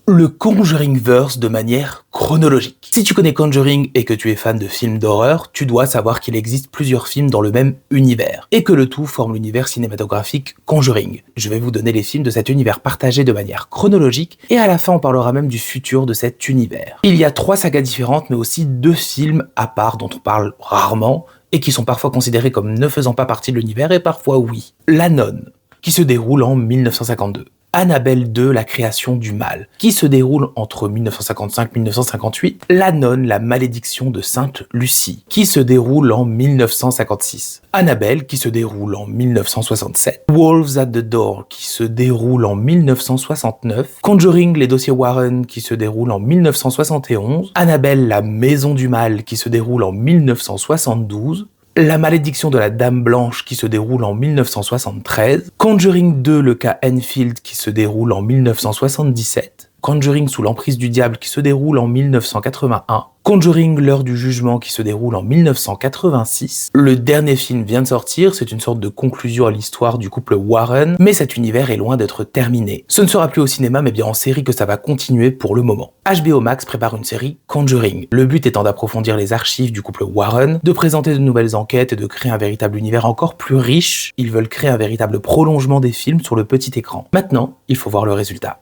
le Conjuringverse de manière chronologique. Si tu connais Conjuring et que tu es fan de films d'horreur, tu dois savoir qu'il existe plusieurs films dans le même univers, et que le tout forme l'univers cinématographique Conjuring. Je vais vous donner les films de cet univers partagé de manière chronologique, et à la fin on parlera même du futur de cet univers. Il y a 3 sagas différentes, mais aussi 2 films à part dont on parle rarement, et qui sont parfois considérés comme ne faisant pas partie de l'univers, et parfois oui. La Nonne, qui se déroule en 1952. Annabelle 2, la création du mal, qui se déroule entre 1955-1958, La Nonne, la malédiction de Sainte Lucie, qui se déroule en 1956, Annabelle, qui se déroule en 1967, Wolves at the Door, qui se déroule en 1969, Conjuring, les dossiers Warren, qui se déroule en 1971, Annabelle, la maison du mal, qui se déroule en 1972, La malédiction de la Dame Blanche qui se déroule en 1973, Conjuring 2, le cas Enfield qui se déroule en 1977, Conjuring sous l'emprise du diable qui se déroule en 1981, Conjuring l'heure du jugement qui se déroule en 1986. Le dernier film vient de sortir, c'est une sorte de conclusion à l'histoire du couple Warren, mais cet univers est loin d'être terminé. Ce ne sera plus au cinéma mais bien en série que ça va continuer pour le moment. HBO Max prépare une série Conjuring, le but étant d'approfondir les archives du couple Warren, de présenter de nouvelles enquêtes et de créer un véritable univers encore plus riche. Ils veulent créer un véritable prolongement des films sur le petit écran. Maintenant, il faut voir le résultat.